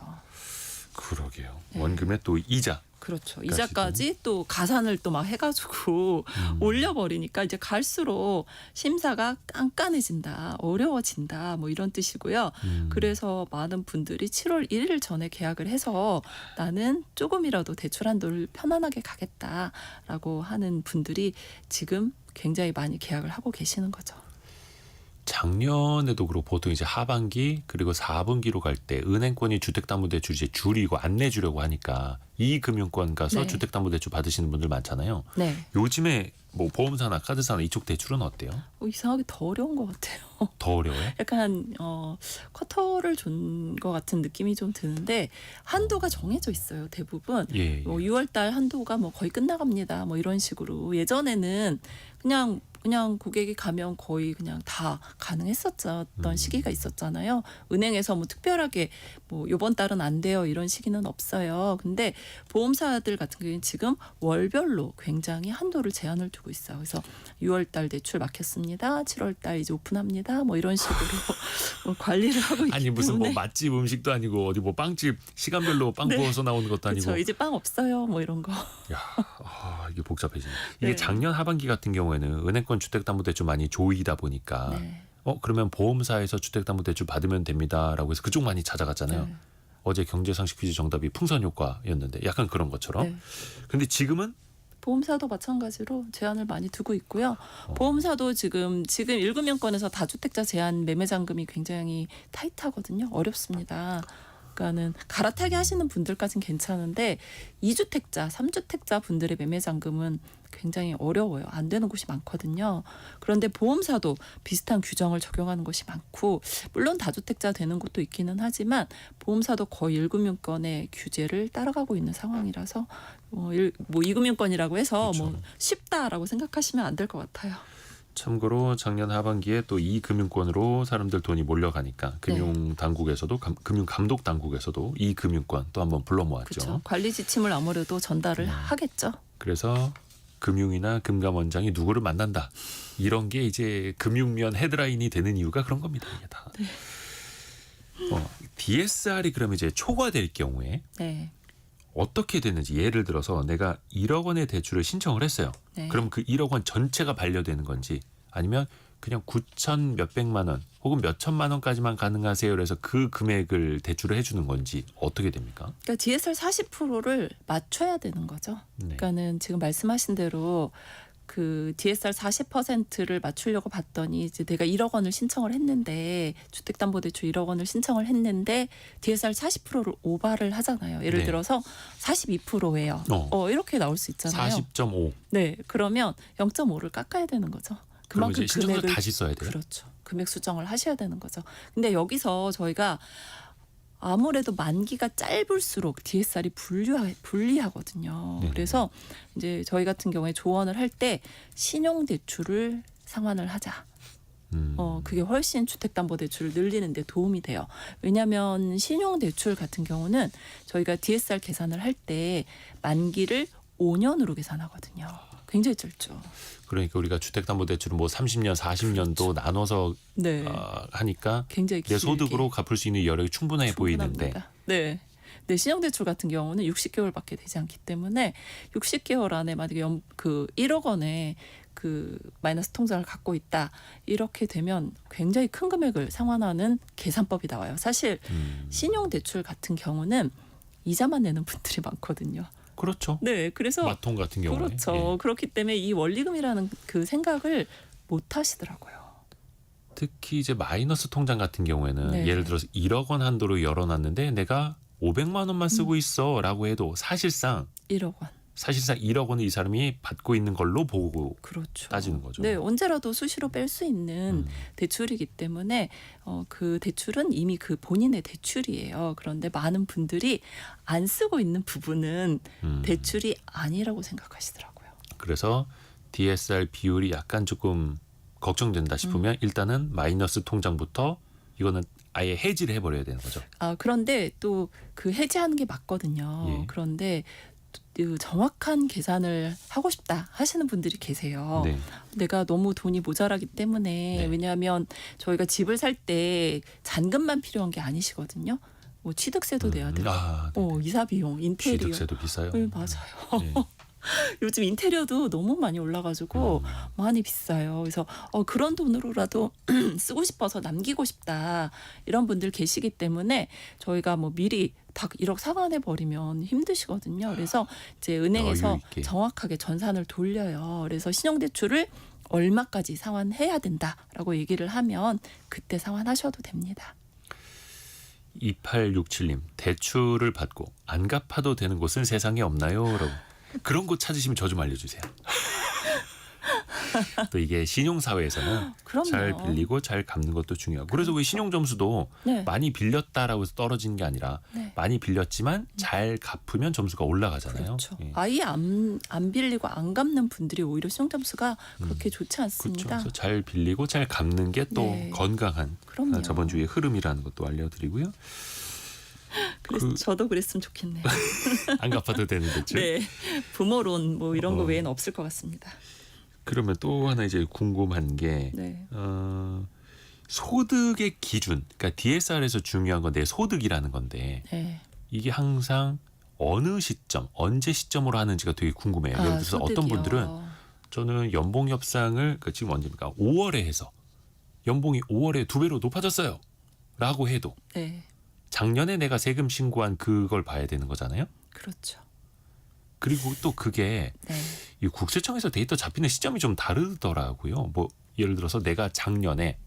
그러게요. 네. 원금에 또 이자. 그렇죠. 이자까지 또 가산을 또 막 해가지고 올려버리니까 이제 갈수록 심사가 깐깐해진다, 어려워진다, 뭐 이런 뜻이고요. 그래서 많은 분들이 7월 1일 전에 계약을 해서 나는 조금이라도 대출 한도를 편안하게 가겠다라고 하는 분들이 지금 굉장히 많이 계약을 하고 계시는 거죠. 작년에도 그렇고 보통 이제 하반기 그리고 4분기로 갈 때 은행권이 주택담보대출 이제 줄이고 안 내주려고 하니까 이 금융권 가서 네. 주택담보대출 받으시는 분들 많잖아요. 네. 요즘에 뭐 보험사나 카드사나 이쪽 대출은 어때요? 이상하게 더 어려운 것 같아요. 더 어려워요? 약간 쿼터를 준 것 같은 느낌이 좀 드는데 한도가 정해져 있어요. 대부분 예. 뭐 6월달 한도가 뭐 거의 끝나갑니다. 뭐 이런 식으로 예전에는 그냥 고객이 가면 거의 그냥 다 가능했었던 시기가 있었잖아요. 은행에서 뭐 특별하게 뭐 이번 달은 안 돼요 이런 시기는 없어요. 근데 보험사들 같은 경우는 지금 월별로 굉장히 한도를 제한을 두고 있어요. 그래서 6월달 대출 막혔습니다. 7월달 이제 오픈합니다. 뭐 이런 식으로 뭐 관리를 하고 있기 아니 무슨 뭐 때문에 맛집 음식도 아니고 어디 뭐 빵집 시간별로 빵 구워서 나오는 것도 아니고. 그렇죠. 이제 빵 없어요. 뭐 이런 거. 야, 이게 복잡해지네. 이게 네. 작년 하반기 같은 경우에는 은행권 주택담보대출 많이 조이다 보니까 네. 그러면 보험사에서 주택담보대출 받으면 됩니다라고 해서 그쪽 많이 찾아갔잖아요. 네. 어제 경제상식 퀴즈 정답이 풍선 효과였는데 약간 그런 것처럼. 네. 근데 지금은 보험사도 마찬가지로 제한을 많이 두고 있고요. 보험사도 지금 1금융권에서 다주택자 제한 매매 잔금이 굉장히 타이트하거든요. 어렵습니다. 그러니까는 갈아타기 하시는 분들까지는 괜찮은데 2주택자, 3주택자 분들의 매매 잔금은 굉장히 어려워요. 안 되는 곳이 많거든요. 그런데 보험사도 비슷한 규정을 적용하는 곳이 많고 물론 다주택자 되는 곳도 있기는 하지만 보험사도 거의 1금융권의 규제를 따라가고 있는 상황이라서 뭐 2금융권이라고 해서 그렇죠. 뭐 쉽다라고 생각하시면 안 될 것 같아요. 참고로 작년 하반기에 또 이 금융권으로 사람들 돈이 몰려가니까 네. 금융당국에서도 금융감독당국에서도 이 금융권 또 한번 불러 모았죠. 그렇죠. 관리 지침을 아무래도 전달을 하겠죠. 그래서 금융이나 금감원장이 누구를 만난다. 이런 게 이제 금융면 헤드라인이 되는 이유가 그런 겁니다. 이게 다. 네. DSR이 그러면 이제 초과될 경우에 네. 어떻게 되는지 예를 들어서 내가 1억 원의 대출을 신청을 했어요. 네. 그럼 그 1억 원 전체가 반려되는 건지 아니면 그냥 9천 몇백만 원 혹은 몇천만 원까지만 가능하세요. 그래서 그 금액을 대출을 해주는 건지 어떻게 됩니까? 그러니까 DSR 40%를 맞춰야 되는 거죠. 네. 그러니까는 지금 말씀하신 대로 그 DSR 40%를 맞추려고 봤더니 이제 내가 1억 원을 신청을 했는데 주택담보대출 1억 원을 신청을 했는데 DSR 40%를 오바를 하잖아요. 예를 네. 들어서 42%예요. 이렇게 나올 수 있잖아요. 40.5. 네, 그러면 0.5를 깎아야 되는 거죠. 그럼 그만큼 이제 신청서 금액을 다시 써야 돼요. 그렇죠. 금액 수정을 하셔야 되는 거죠. 근데 여기서 저희가 아무래도 만기가 짧을수록 DSR이 불리하거든요. 네네. 그래서 이제 저희 같은 경우에 조언을 할 때 신용대출을 상환을 하자. 그게 훨씬 주택담보대출을 늘리는 데 도움이 돼요. 왜냐하면 신용대출 같은 경우는 저희가 DSR 계산을 할 때 만기를 5년으로 계산하거든요. 굉장히 짧죠. 그러니까 우리가 주택담보대출은 뭐 30년, 40년도 나눠서 네. 하니까 굉장히 내 길게. 소득으로 갚을 수 있는 여력이 충분해 보이는데 충분합니다. 네. 네, 신용대출 같은 경우는 60개월밖에 되지 않기 때문에 60개월 안에 만약에 1억 원의 그 마이너스 통장을 갖고 있다. 이렇게 되면 굉장히 큰 금액을 상환하는 계산법이 나와요. 사실 신용대출 같은 경우는 이자만 내는 분들이 많거든요. 그렇죠. 네, 그래서 마통 같은 경우에. 그렇죠. 예. 그렇기 때문에 이 원리금이라는 그 생각을 못 하시더라고요. 특히 이제 마이너스 통장 같은 경우에는 네. 예를 들어서 1억 원 한도로 열어놨는데 내가 500만 원만 쓰고 있어라고 해도 사실상 1억 원. 1억 원을 이 사람이 받고 있는 걸로 보고 그렇죠. 따지는 거죠. 네, 언제라도 수시로 뺄 수 있는 대출이기 때문에 그 대출은 이미 그 본인의 대출이에요. 그런데 많은 분들이 안 쓰고 있는 부분은 대출이 아니라고 생각하시더라고요. 그래서 DSR 비율이 약간 조금 걱정된다 싶으면 일단은 마이너스 통장부터 이거는 아예 해지를 해버려야 되는 거죠. 그런데 또 그 해지하는 게 맞거든요. 예. 그런데 그 정확한 계산을 하고 싶다 하시는 분들이 계세요. 네. 내가 너무 돈이 모자라기 때문에 네. 왜냐하면 저희가 집을 살 때 잔금만 필요한 게 아니시거든요. 뭐 취득세도 내야 되고, 네네. 이사 비용, 인테리어. 취득세도 비싸요. 네, 맞아요. 네. 요즘 인테리어도 너무 많이 올라가지고 많이 비싸요. 그래서 그런 돈으로라도 쓰고 싶어서 남기고 싶다 이런 분들 계시기 때문에 저희가 뭐 미리 다 1억 상환해 버리면 힘드시거든요. 그래서 이제 은행에서 여유 있게. 정확하게 전산을 돌려요. 그래서 신용대출을 얼마까지 상환해야 된다라고 얘기를 하면 그때 상환하셔도 됩니다. 2867님 대출을 받고 안 갚아도 되는 곳은 세상에 없나요? 라고. 그런 곳 찾으시면 저 좀 알려주세요. 또 이게 신용사회에서는 그럼요. 잘 빌리고 잘 갚는 것도 중요하고 그래서 왜 신용점수도 네. 많이 빌렸다라고 해서 떨어지는 게 아니라 네. 많이 빌렸지만 잘 갚으면 점수가 올라가잖아요. 그렇죠. 예. 아예 안 빌리고 안 갚는 분들이 오히려 신용점수가 그렇게 좋지 그렇죠. 않습니다. 그래서 잘 빌리고 잘 갚는 게 또 네. 건강한 그럼요. 자본주의의 흐름이라는 것도 알려드리고요. 그래서 저도 그랬으면 좋겠네요. 안 갚아도 되는 대출. 네, 부모론 뭐 이런 거 어. 외에는 없을 것 같습니다. 그러면 또 하나 이제 궁금한 게 네, 소득의 기준. 그러니까 DSR에서 중요한 건 내 소득이라는 건데 네. 이게 항상 어느 시점, 언제 시점으로 하는지가 되게 궁금해요. 예를 들어서 어떤 소득이요. 분들은 저는 연봉 협상을 지금 언제입니까? 5월에 해서 연봉이 5월에 2배로 높아졌어요. 라고 해도 네, 작년에 내가 세금 신고한 그걸 봐야 되는 거잖아요. 그렇죠. 그리고 또 그게 네. 이 국세청에서 데이터 잡히는 시점이 좀 다르더라고요. 뭐 예를 들어서 내가 작년에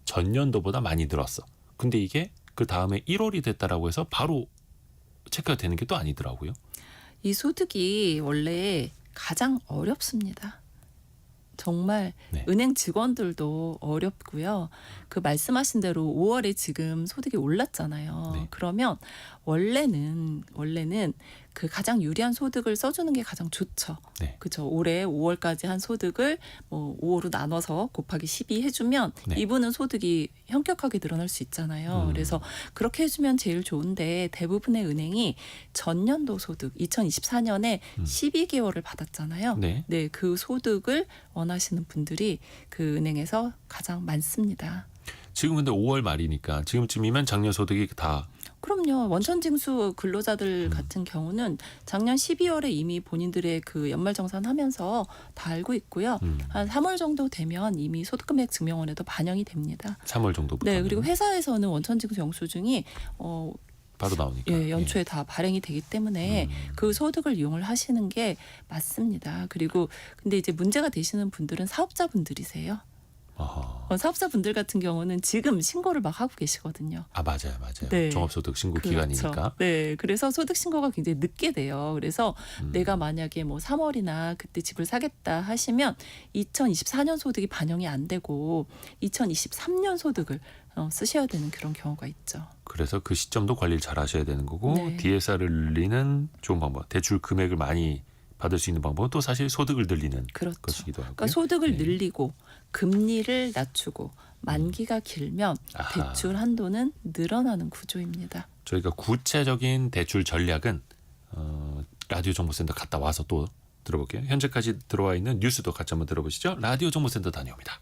전년도보다 많이 늘었어. 근데 이게 그 다음에 1월이 됐다라고 해서 바로 체크가 되는 게 또 아니더라고요. 이 소득이 원래 가장 어렵습니다. 정말 네. 은행 직원들도 어렵고요. 그 말씀하신 대로 5월에 지금 소득이 올랐잖아요. 네. 그러면 원래는 그 가장 유리한 소득을 써주는 게 가장 좋죠. 네. 그렇죠. 올해 5월까지 한 소득을 뭐 5월로 나눠서 곱하기 12 해주면 네. 이분은 소득이 현격하게 늘어날 수 있잖아요. 그래서 그렇게 해주면 제일 좋은데 대부분의 은행이 전년도 소득 2024년에 12개월을 받았잖아요. 네. 네, 그 소득을 원하시는 분들이 그 은행에서 가장 많습니다. 지금 근데 5월 말이니까 지금쯤이면 작년 소득이 다 그럼요. 원천징수 근로자들 같은 경우는 작년 12월에 이미 본인들의 그 연말정산하면서 다 알고 있고요. 한 3월 정도 되면 이미 소득금액 증명원에도 반영이 됩니다. 3월 정도부터. 네, 그리고 회사에서는 원천징수 영수증이 바로 나오니까. 예, 연초에 다 발행이 되기 때문에 그 소득을 이용을 하시는 게 맞습니다. 그리고 근데 이제 문제가 되시는 분들은 사업자분들이세요. 아하. 사업자분들 같은 경우는 지금 신고를 막 하고 계시거든요. 아 맞아요. 네. 종합소득 신고 그렇죠. 기간이니까. 네, 그래서 소득 신고가 굉장히 늦게 돼요. 그래서 내가 만약에 뭐 3월이나 그때 집을 사겠다 하시면 2024년 소득이 반영이 안 되고 2023년 소득을 쓰셔야 되는 그런 경우가 있죠. 그래서 그 시점도 관리를 잘 하셔야 되는 거고 네. DSR을 늘리는 좋은 방법. 대출 금액을 많이 받을 수 있는 방법은 또 사실 소득을 늘리는 그렇죠. 것이기도 하고요. 그러니까 소득을 네. 늘리고 금리를 낮추고 만기가 길면 아하. 대출 한도는 늘어나는 구조입니다. 저희가 구체적인 대출 전략은 라디오 정보센터 갔다 와서 또 들어볼게요. 현재까지 들어와 있는 뉴스도 같이 한번 들어보시죠. 라디오 정보센터 다녀옵니다.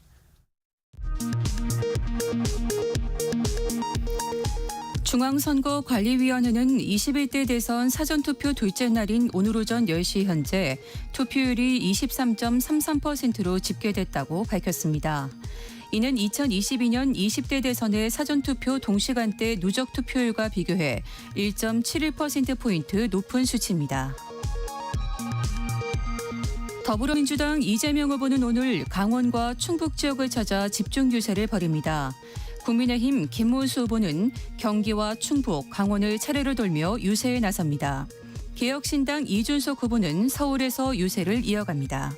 중앙선거관리위원회는 21대 대선 사전투표 둘째 날인 오늘 오전 10시 현재 투표율이 23.33%로 집계됐다고 밝혔습니다. 이는 2022년 20대 대선의 사전투표 동시간대 누적 투표율과 비교해 1.71%포인트 높은 수치입니다. 더불어민주당 이재명 후보는 오늘 강원과 충북 지역을 찾아 집중 유세를 벌입니다. 국민의힘 김문수 후보는 경기와 충북, 강원을 차례로 돌며 유세에 나섭니다. 개혁신당 이준석 후보는 서울에서 유세를 이어갑니다.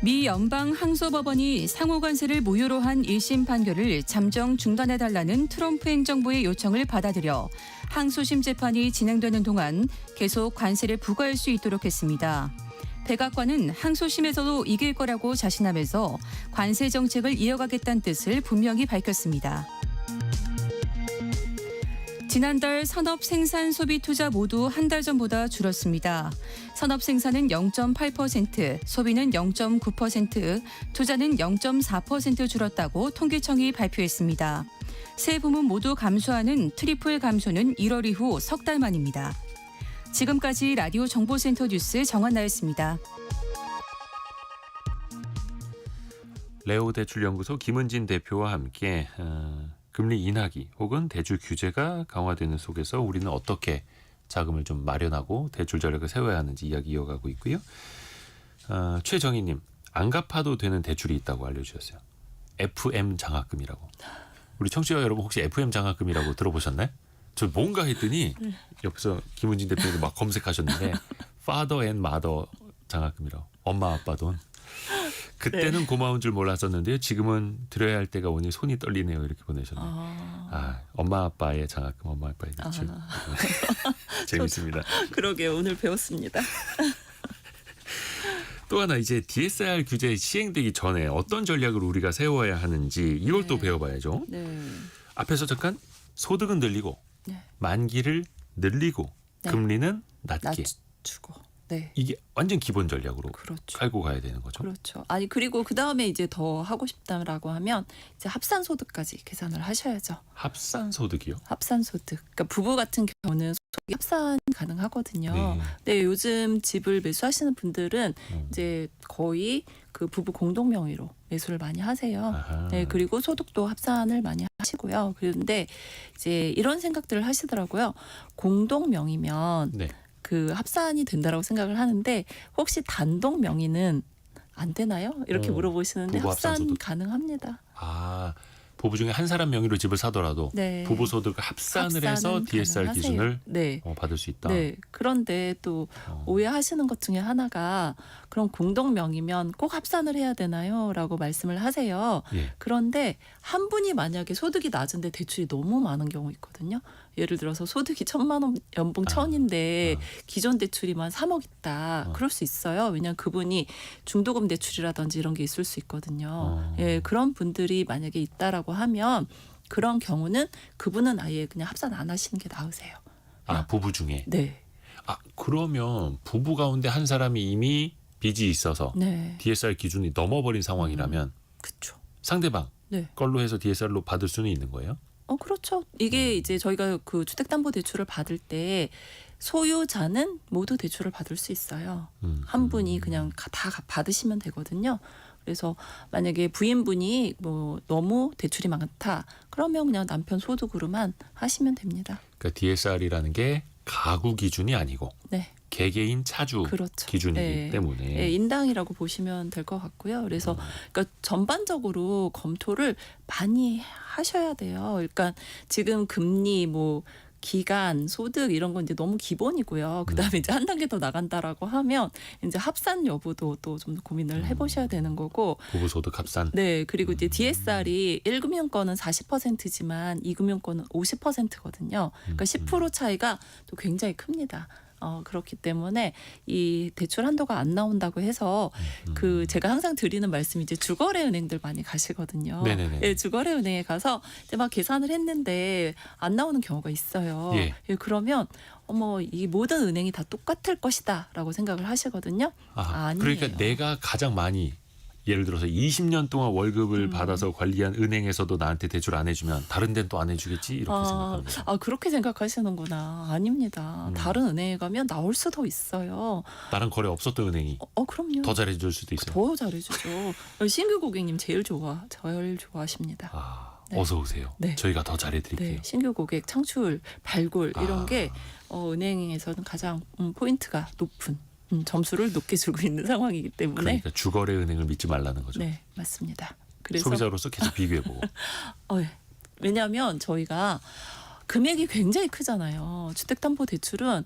미 연방 항소법원이 상호관세를 무효로 한 1심 판결을 잠정 중단해달라는 트럼프 행정부의 요청을 받아들여 항소심 재판이 진행되는 동안 계속 관세를 부과할 수 있도록 했습니다. 백악관은 항소심에서도 이길 거라고 자신하면서 관세 정책을 이어가겠다는 뜻을 분명히 밝혔습니다. 지난달 산업 생산 소비 투자 모두 한 달 전보다 줄었습니다. 산업 생산은 0.8%, 소비는 0.9%, 투자는 0.4% 줄었다고 통계청이 발표했습니다. 세 부문 모두 감소하는 트리플 감소는 1월 이후 석 달 만입니다. 지금까지 라디오 정보센터 뉴스 정한나였습니다. 레오 대출연구소 김은진 대표와 함께 금리 인하기 혹은 대출 규제가 강화되는 속에서 우리는 어떻게 자금을 좀 마련하고 대출 전략을 세워야 하는지 이야기 이어가고 있고요. 최정희님, 안 갚아도 되는 대출이 있다고 알려주셨어요. FM 장학금이라고. 우리 청취자 여러분 혹시 FM 장학금이라고 들어보셨나요? 저 뭔가 했더니 옆에서 김은진 대표님도 막 검색하셨는데 Father and Mother 장학금이라고. 엄마 아빠 돈. 그때는 네. 고마운 줄 몰랐었는데요. 지금은 드려야 할 때가 오니 손이 떨리네요. 이렇게 보내셨네요. 엄마 아빠의 장학금, 엄마 아빠의 대출. 재밌습니다. 그러게요. 오늘 배웠습니다. 또 하나 이제 DSR 규제 시행되기 전에 어떤 전략을 우리가 세워야 하는지 이걸 또 배워봐야죠. 네. 앞에서 잠깐 소득은 늘리고 네. 만기를 늘리고 네. 금리는 낮게. 낮추고. 네. 이게 완전 기본 전략으로 그렇죠. 깔고 가야 되는 거죠. 그렇죠. 아니 그리고 그 다음에 이제 더 하고 싶다라고 하면 이제 합산 소득까지 계산을 하셔야죠. 합산 소득이요? 합산 소득. 그러니까 부부 같은 경우는 소득이 합산 가능하거든요. 네. 네, 요즘 집을 매수하시는 분들은 이제 거의 그 부부 공동 명의로 매수를 많이 하세요. 아하. 네, 그리고 소득도 합산을 많이 하시고요. 그런데 이제 이런 생각들을 하시더라고요. 공동 명의면 네. 그 합산이 된다라고 생각을 하는데 혹시 단독 명의는 안 되나요? 이렇게 물어보시는데 부부 합산 합산 소득. 가능합니다. 아, 부부 중에 한 사람 명의로 집을 사더라도 네. 부부 소득을 합산을 해서 합산은 DSR 가능하세요. 기준을 네. 받을 수 있다. 네. 그런데 또 오해하시는 것 중에 하나가 그럼 공동 명의면 꼭 합산을 해야 되나요? 라고 말씀을 하세요. 예. 그런데 한 분이 만약에 소득이 낮은데 대출이 너무 많은 경우 있거든요. 예를 들어서 소득이 1,000만 원, 연봉 1,000인데 기존 대출이만 3억 있다. 그럴 수 있어요. 왜냐하면 그분이 중도금 대출이라든지 이런 게 있을 수 있거든요. 예, 그런 분들이 만약에 있다라고 하면 그런 경우는 그분은 아예 그냥 합산 안 하시는 게 나으세요. 아, 부부 중에. 네. 아, 그러면 부부 가운데 한 사람이 이미 빚이 있어서 네. DSR 기준이 넘어버린 상황이라면 그렇죠. 상대방 네. 걸로 해서 DSR로 받을 수는 있는 거예요? 그렇죠. 이게 이제 저희가 그 주택담보대출을 받을 때 소유자는 모두 대출을 받을 수 있어요. 한 분이 그냥 다 받으시면 되거든요. 그래서 만약에 부인분이 뭐 너무 대출이 많다. 그러면 그냥 남편 소득으로만 하시면 됩니다. 그러니까 DSR이라는 게 가구 기준이 아니고 네. 개개인 차주 그렇죠. 기준이기 네. 때문에 네, 인당이라고 보시면 될 것 같고요. 그래서 그러니까 전반적으로 검토를 많이 하셔야 돼요. 그러니까 지금 금리 뭐 기간, 소득 이런 건 이제 너무 기본이고요. 그다음에 이제 한 단계 더 나간다라고 하면 이제 합산 여부도 또 좀 고민을 해보셔야 되는 거고. 부부 소득 합산. 네, 그리고 이제 DSR이 1금융권은 40%지만 2금융권은 50%거든요. 그러니까 10% 차이가 또 굉장히 큽니다. 그렇기 때문에 이 대출 한도가 안 나온다고 해서 그 제가 항상 드리는 말씀이 이제 주거래 은행들 많이 가시거든요. 네네네. 예, 주거래 은행에 가서 이제 막 계산을 했는데 안 나오는 경우가 있어요. 예. 예, 그러면 이 모든 은행이 다 똑같을 것이다라고 생각을 하시거든요. 아니에요. 그러니까 내가 가장 많이 예를 들어서 20년 동안 월급을 받아서 관리한 은행에서도 나한테 대출 안 해주면 다른 데는 또 안 해주겠지 이렇게 생각합니다. 그렇게 생각하시는구나. 아닙니다. 다른 은행에 가면 나올 수도 있어요. 나랑 거래 없었던 은행이 그럼요. 더 잘해줄 수도 있어요. 더 잘해주죠. 신규 고객님 제일 좋아하십니다. 네. 어서 오세요. 네. 저희가 더 잘해드릴게요. 네, 신규 고객 창출, 발굴 이런 게 은행에서는 가장 포인트가 높은 점수를 높게 주고 있는 상황이기 때문에. 그러니까 주거래 은행을 믿지 말라는 거죠. 네, 맞습니다. 그래서 소비자로서 계속 비교해보고. 예. 왜냐하면 저희가 금액이 굉장히 크잖아요. 주택담보대출은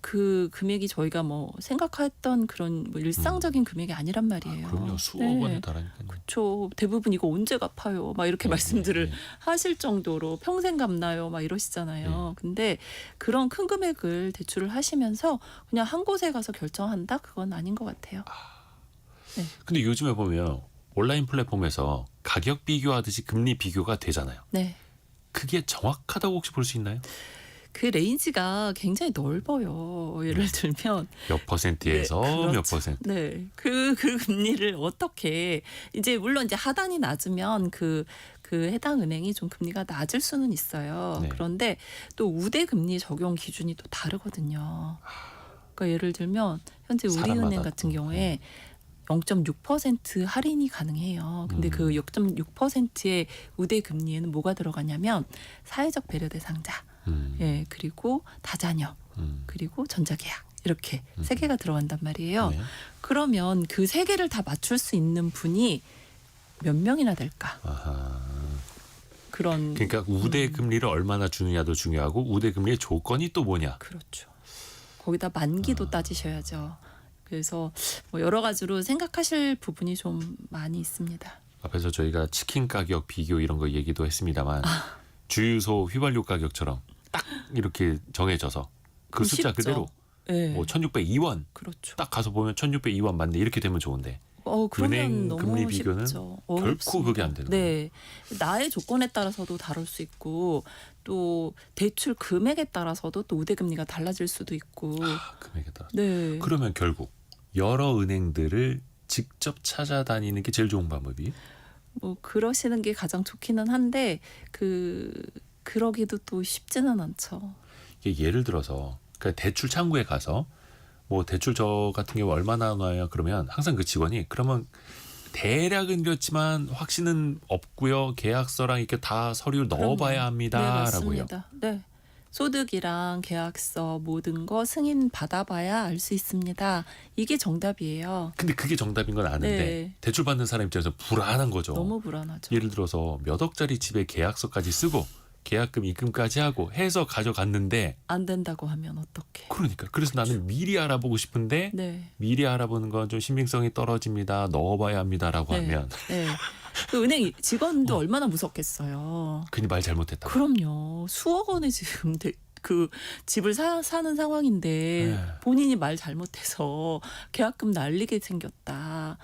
그 금액이 저희가 뭐 생각했던 그런 뭐 일상적인 금액이 아니란 말이에요. 그럼요. 수억 원에 달하니까요. 그렇죠. 대부분 이거 언제 갚아요? 막 이렇게 말씀들을 하실 정도로 평생 갚나요? 막 이러시잖아요. 근데 그런 큰 금액을 대출을 하시면서 그냥 한 곳에 가서 결정한다? 그건 아닌 것 같아요. 근데 요즘에 보면 온라인 플랫폼에서 가격 비교하듯이 금리 비교가 되잖아요. 네. 그게 정확하다고 혹시 볼 수 있나요? 그 레인지가 굉장히 넓어요. 예를 들면 몇 퍼센트에서 네, 몇 그렇죠. 퍼센트. 네, 그 금리를 어떻게 이제 물론 이제 하단이 낮으면 그 해당 은행이 좀 금리가 낮을 수는 있어요. 네. 그런데 또 우대 금리 적용 기준이 또 다르거든요. 그러니까 예를 들면 현재 우리은행 사람마다 같은 또, 경우에 0.6% 할인이 가능해요. 근데 그 0.6%의 우대 금리에는 뭐가 들어가냐면 사회적 배려 대상자, 예, 그리고 다자녀, 그리고 전자계약 이렇게 세 개가 들어간단 말이에요. 네. 그러면 그 세 개를 다 맞출 수 있는 분이 몇 명이나 될까? 아하. 그런 그러니까 우대 금리를 얼마나 주느냐도 중요하고 우대 금리의 조건이 또 뭐냐. 그렇죠. 거기다 만기도 따지셔야죠. 그래서 뭐 여러 가지로 생각하실 부분이 좀 많이 있습니다. 앞에서 저희가 치킨 가격 비교 이런 거 얘기도 했습니다만 주유소 휘발유 가격처럼 딱 이렇게 정해져서 그 숫자 쉽죠. 그대로 네. 뭐 1602원 그렇죠. 딱 가서 보면 1602원 맞네 이렇게 되면 좋은데 그러면 은행 너무 금리 비교는 쉽죠. 결코 어렵습니다. 그게 안 되는 네, 나의 조건에 따라서도 다를 수 있고 또 대출 금액에 따라서도 또 우대 금리가 달라질 수도 있고. 금액에 따라. 네. 그러면 결국 여러 은행들을 직접 찾아다니는 게 제일 좋은 방법이. 뭐 그러시는 게 가장 좋기는 한데 그러기도 또 쉽지는 않죠. 이게 예를 들어서 그러니까 대출 창구에 가서 뭐 대출 저 같은 경우 얼마나 나와요? 그러면 항상 그 직원이 그러면 대략은 그렇지만 확신은 없고요. 계약서랑 이렇게 다 서류를 넣어봐야 네, 합니다라고요. 맞습니다. 네. 소득이랑 계약서 모든 거 승인 받아봐야 알 수 있습니다. 이게 정답이에요. 근데 그게 정답인 건 아는데 네. 대출 받는 사람 입장에서 불안한 거죠. 너무 불안하죠. 예를 들어서 몇 억짜리 집에 계약서까지 쓰고 계약금 입금까지 하고 해서 가져갔는데 안 된다고 하면 어떡해. 그러니까 그래서 나는 미리 알아보고 싶은데 네. 미리 알아보는 건 좀 신빙성이 떨어집니다. 넣어봐야 합니다라고 네. 하면 네. 그 은행 직원도 얼마나 무섭겠어요. 괜히 말 잘못했다. 그럼요. 수억 원에 지금 그 집을 사는 상황인데 네. 본인이 말 잘못해서 계약금 날리게 생겼다.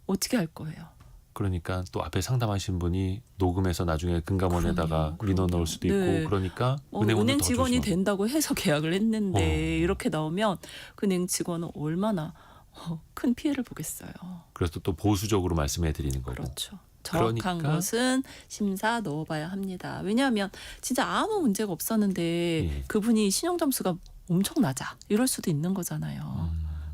어떻게 할 거예요? 그러니까 또 앞에 상담하신 분이 녹음해서 나중에 금감원에다가 그럼요, 민원 그럼요. 넣을 수도 네. 있고 그러니까 은행원은 은행 더 직원이 조심하고. 된다고 해서 계약을 했는데 어. 이렇게 나오면 그 은행 직원은 얼마나 큰 피해를 보겠어요. 그래서 또 보수적으로 말씀해 드리는 거고. 그렇죠. 정확한 그러니까- 것은 심사 넣어봐야 합니다. 왜냐하면 진짜 아무 문제가 없었는데 예. 그분이 신용 점수가 엄청 낮아 이럴 수도 있는 거잖아요.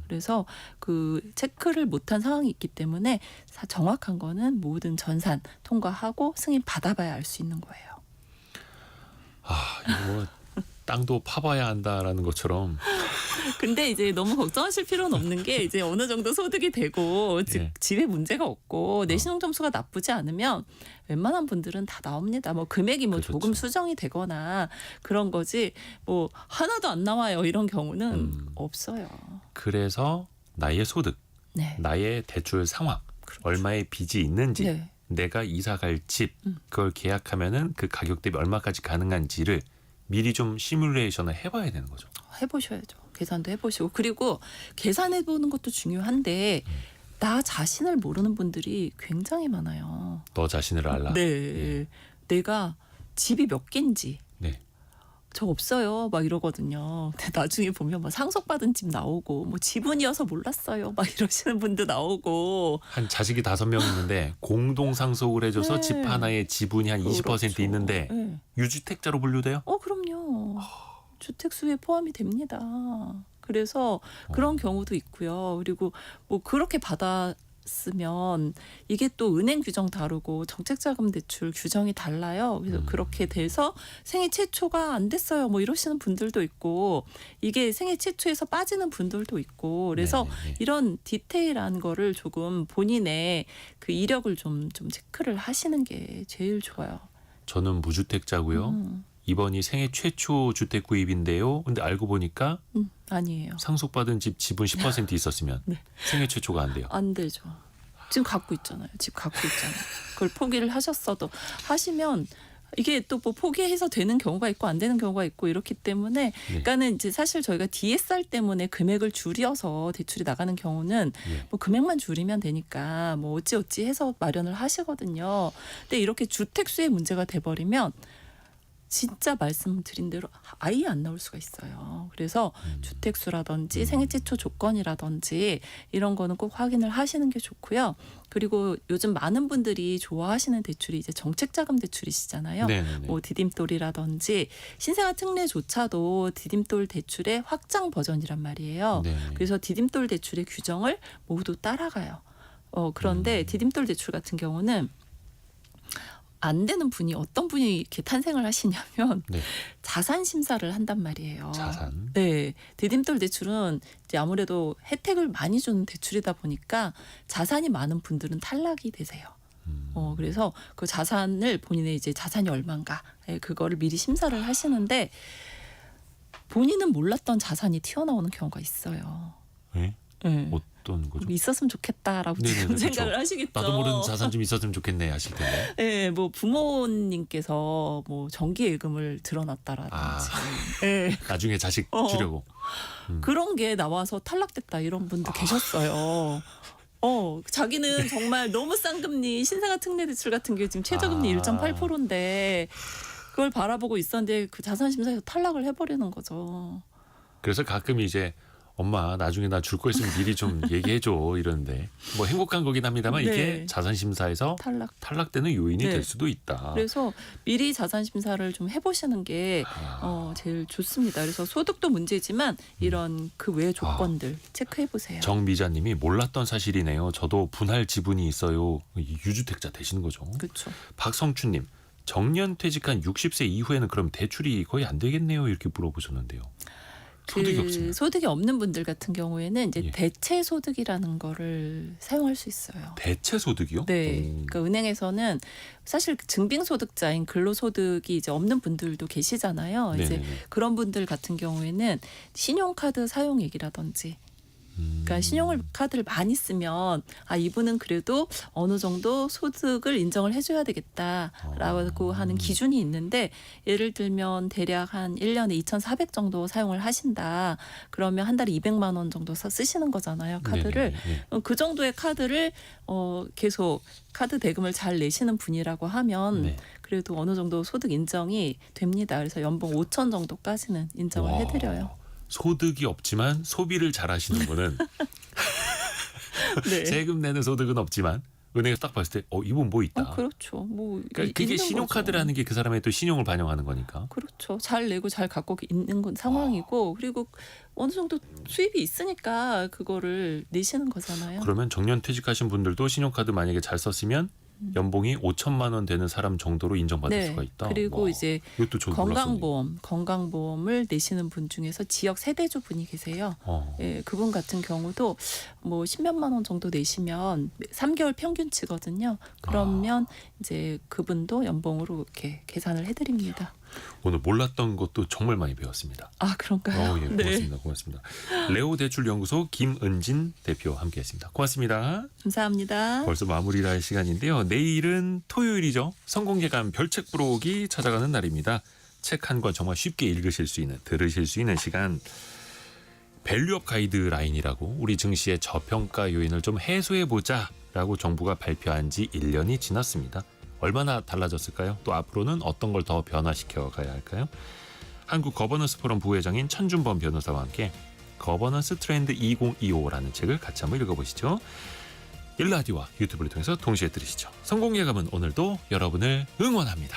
그래서 그 체크를 못한 상황이 있기 때문에 정확한 거는 모든 전산 통과하고 승인 받아봐야 알 수 있는 거예요. 이거 뭐 땅도 파봐야 한다라는 것처럼 근데 이제 너무 걱정하실 필요는 없는 게 이제 어느 정도 소득이 되고 즉 예. 집에 문제가 없고 내 신용 점수가 나쁘지 않으면 웬만한 분들은 다 나옵니다. 뭐 금액이 뭐 그렇죠. 조금 수정이 되거나 그런 거지 뭐 하나도 안 나와요 이런 경우는 없어요. 그래서 나의 소득, 네. 나의 대출 상황, 얼마의 빚이 있는지, 네. 내가 이사 갈 집, 그걸 계약하면은 그 가격 대비 얼마까지 가능한지를 미리 좀 시뮬레이션을 해봐야 되는 거죠. 해보셔야죠. 계산도 해보시고 그리고 계산해보는 것도 중요한데 나 자신을 모르는 분들이 굉장히 많아요. 너 자신을 알라. 네, 예. 내가 집이 몇 개인지 네. 저 없어요 막 이러거든요. 근데 나중에 보면 막 상속받은 집 나오고 뭐 지분이어서 몰랐어요 막 이러시는 분도 나오고 한 자식이 5명 있는데 공동 상속을 해줘서 네. 집 하나에 지분이 한 20% 그렇죠. 있는데 네. 유주택자로 분류돼요? 그럼요. 주택수에 포함이 됩니다. 그래서 그런 경우도 있고요. 그리고 뭐 그렇게 받았으면 이게 또 은행 규정 다르고 정책자금 대출 규정이 달라요. 그래서 그렇게 돼서 생애 최초가 안 됐어요. 뭐 이러시는 분들도 있고 이게 생애 최초에서 빠지는 분들도 있고 그래서 네네네. 이런 디테일한 거를 조금 본인의 그 이력을 좀 체크를 하시는 게 제일 좋아요. 저는 무주택자고요. 이번이 생애 최초 주택 구입인데요. 근데 알고 보니까 아니에요. 상속받은 집 지분 10% 있었으면 네. 생애 최초가 안 돼요. 안 되죠. 지금 갖고 있잖아요. 집 갖고 있잖아요. 그걸 포기를 하셨어도 하시면 이게 또 뭐 포기해서 되는 경우가 있고 안 되는 경우가 있고 이렇기 때문에 그러니까는 이제 사실 저희가 DSR 때문에 금액을 줄여서 대출이 나가는 경우는 예. 뭐 금액만 줄이면 되니까 뭐 어찌 해서 마련을 하시거든요. 근데 이렇게 주택수의 문제가 돼버리면 진짜 말씀드린 대로 아예 안 나올 수가 있어요. 그래서 주택수라든지 생애 최초 조건이라든지 이런 거는 꼭 확인을 하시는 게 좋고요. 그리고 요즘 많은 분들이 좋아하시는 대출이 이제 정책자금 대출이시잖아요. 네네네. 뭐 디딤돌이라든지 신생아 특례조차도 디딤돌 대출의 확장 버전이란 말이에요. 네네. 그래서 디딤돌 대출의 규정을 모두 따라가요. 그런데 디딤돌 대출 같은 경우는 안 되는 분이 어떤 분이 이렇게 탄생을 하시냐면 네. 자산 심사를 한단 말이에요. 자산. 네, 디딤돌 대출은 이제 아무래도 혜택을 많이 주는 대출이다 보니까 자산이 많은 분들은 탈락이 되세요. 그래서 그 자산을 본인의 이제 자산이 얼마인가 그거를 미리 심사를 하시는데 본인은 몰랐던 자산이 튀어나오는 경우가 있어요. 네? 네. 어떤 거죠? 있었으면 좋겠다라고 네네네, 지금 그렇죠. 생각을 하시겠죠. 나도 모르는 자산 좀 있었으면 좋겠네 하실 텐데. 네, 뭐 부모님께서 뭐 정기예금을 들어놨다라든지, 네. 나중에 자식 어. 주려고. 그런 게 나와서 탈락됐다 이런 분도 계셨어요. 자기는 정말 너무 싼 금리 신생아 특례 대출 같은 게 지금 최저금리 1.8%인데 그걸 바라보고 있었는데 그 자산심사에서 탈락을 해버리는 거죠. 그래서 가끔 이제 엄마 나중에 나 줄 거 있으면 미리 좀 얘기해줘 이러는데 뭐 행복한 거긴 합니다만 네. 이게 자산심사에서 탈락되는 요인이 네. 될 수도 있다. 그래서 미리 자산심사를 좀 해보시는 게 제일 좋습니다. 그래서 소득도 문제지만 이런 그 외 조건들 체크해보세요. 정미자님이 몰랐던 사실이네요. 저도 분할 지분이 있어요. 유주택자 되시는 거죠. 그렇죠. 박성춘님 정년퇴직한 60세 이후에는 그럼 대출이 거의 안 되겠네요. 이렇게 물어보셨는데요. 소득이 없으면. 소득이 없는 분들 같은 경우에는 이제 예. 대체 소득이라는 거를 사용할 수 있어요. 대체 소득이요? 네. 오. 그러니까 은행에서는 사실 증빙소득자인 근로소득이 이제 없는 분들도 계시잖아요. 이제 네네네. 그런 분들 같은 경우에는 신용카드 사용액이라든지 그러니까 신용을 카드를 많이 쓰면 이분은 그래도 어느 정도 소득을 인정을 해줘야 되겠다라고 하는 기준이 있는데 예를 들면 대략 한 1년에 2,400 정도 사용을 하신다. 그러면 한 달에 200만 원 정도 쓰시는 거잖아요. 카드를. 네네네. 그 정도의 카드를 계속 카드 대금을 잘 내시는 분이라고 하면 네. 그래도 어느 정도 소득 인정이 됩니다. 그래서 연봉 5천 정도까지는 인정을 와. 해드려요. 소득이 없지만 소비를 잘하시는 분은 네. 세금 내는 소득은 없지만 은행에서 딱 봤을 때 이분 뭐 있다. 그렇죠. 뭐 그러니까 그게 있는 신용카드라는 게 그 사람의 또 신용을 반영하는 거니까. 그렇죠. 잘 내고 잘 갖고 있는 건 상황이고 그리고 어느 정도 수입이 있으니까 그거를 내시는 거잖아요. 그러면 정년퇴직하신 분들도 신용카드 만약에 잘 썼으면 연봉이 5천만 원 되는 사람 정도로 인정받을 수가 있다. 그리고 와, 이제 이것도 저 몰랐었네요. 건강보험을 내시는 분 중에서 지역 세대주 분이 계세요. 예, 그분 같은 경우도 뭐 10몇만 원 정도 내시면 3개월 평균치거든요. 그러면 이제 그분도 연봉으로 이렇게 계산을 해드립니다. 오늘 몰랐던 것도 정말 많이 배웠습니다. 그런가요? 예, 네. 고맙습니다. 고맙습니다. 레오 대출연구소 김은진 대표 함께했습니다. 고맙습니다. 감사합니다. 벌써 마무리를 할 시간인데요. 내일은 토요일이죠. 성공예감 별책 부록이 찾아가는 날입니다. 책 한 권 정말 쉽게 읽으실 수 있는, 들으실 수 있는 시간. 밸류업 가이드라인이라고 우리 증시의 저평가 요인을 좀 해소해보자라고 정부가 발표한 지 1년이 지났습니다. 얼마나 달라졌을까요? 또 앞으로는 어떤 걸 더 변화시켜 가야 할까요? 한국 거버넌스 포럼 부회장인 천준범 변호사와 함께 거버넌스 트렌드 2025라는 책을 같이 한번 읽어보시죠. 일라디오와 유튜브를 통해서 동시에 들으시죠. 성공예감은 오늘도 여러분을 응원합니다.